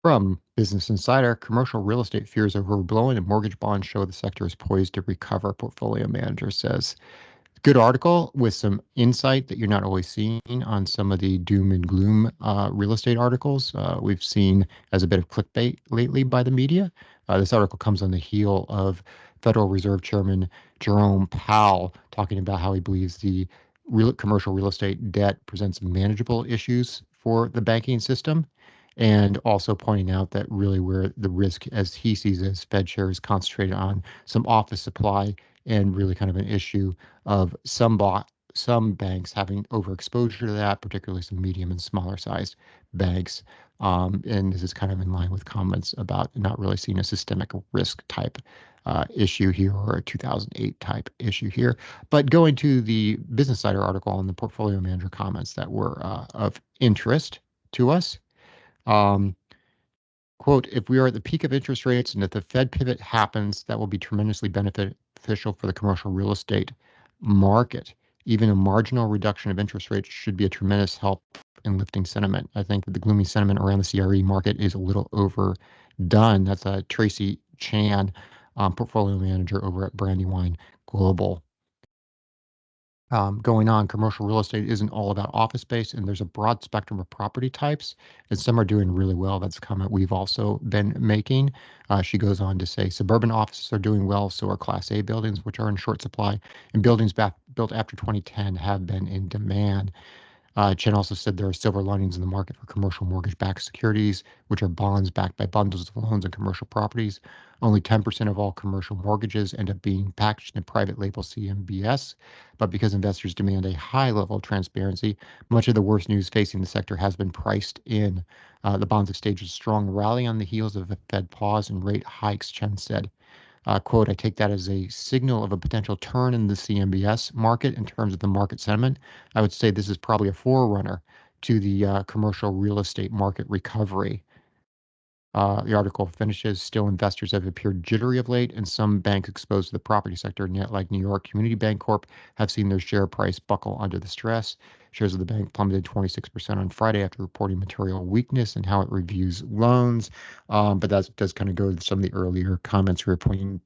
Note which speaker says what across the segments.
Speaker 1: From Business Insider, commercial real estate fears are overblown and mortgage bonds show the sector is poised to recover, portfolio manager says. Good article with some insight that you're not always seeing on some of the doom and gloom real estate articles we've seen as a bit of clickbait lately by the media. This article comes on the heel of Federal Reserve Chairman Jerome Powell talking about how he believes the commercial real estate debt presents manageable issues for the banking system, and also pointing out that really where the risk, as he sees it, as Fed share, is concentrated on some office supply and really kind of an issue of some banks having overexposure to that, particularly some medium and smaller sized banks. And this is kind of in line with comments about not really seeing a systemic risk type issue here or a 2008 type issue here. But going to the Business Insider article and the portfolio manager comments that were of interest to us. Um, Quote, if we are at the peak of interest rates and if the Fed pivot happens, that will be tremendously beneficial for the commercial real estate market. Even a marginal reduction of interest rates should be a tremendous help in lifting sentiment. I think that the gloomy sentiment around the CRE market is a little overdone. That's Tracy Chan, portfolio manager over at Brandywine Global. Going on. Commercial real estate isn't all about office space, and there's a broad spectrum of property types, and some are doing really well. That's a comment we've also been making. She goes on to say suburban offices are doing well, so are Class A buildings, which are in short supply, and buildings built after 2010 have been in demand. Chen also said there are silver linings in the market for commercial mortgage-backed securities, which are bonds backed by bundles of loans and commercial properties. Only 10% of all commercial mortgages end up being packaged in private label CMBS, but because investors demand a high level of transparency, much of the worst news facing the sector has been priced in. The bonds have staged a strong rally on the heels of a Fed pause and rate hikes, Chen said. Quote, I take that as a signal of a potential turn in the CMBS market in terms of the market sentiment. I would say this is probably a forerunner to the commercial real estate market recovery. The article finishes, still investors have appeared jittery of late, and some banks exposed to the property sector, like New York Community Bank Corp, have seen their share price buckle under the stress. Shares of the bank plummeted 26% on Friday after reporting material weakness in how it reviews loans. But that does kind of go to some of the earlier comments we were pointing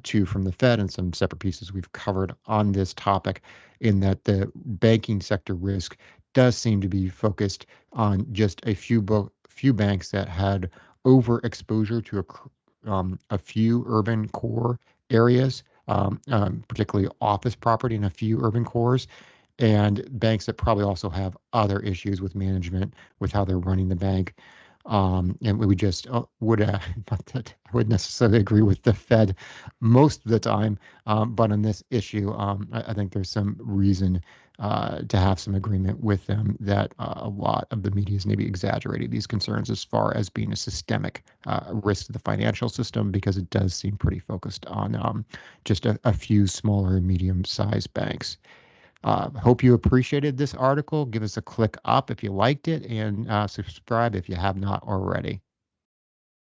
Speaker 1: to from the Fed and some separate pieces we've covered on this topic, in that the banking sector risk does seem to be focused on just a few banks that had overexposure to a few urban core areas, particularly office property in a few urban cores, and banks that probably also have other issues with management, with how they're running the bank. And we just would not that I would necessarily agree with the Fed most of the time, but on this issue, I think there's some reason to have some agreement with them that a lot of the media is maybe exaggerating these concerns as far as being a systemic risk to the financial system, because it does seem pretty focused on just a few smaller and medium-sized banks. Hope you appreciated this article. Give us a click up if you liked it, and subscribe if you have not already.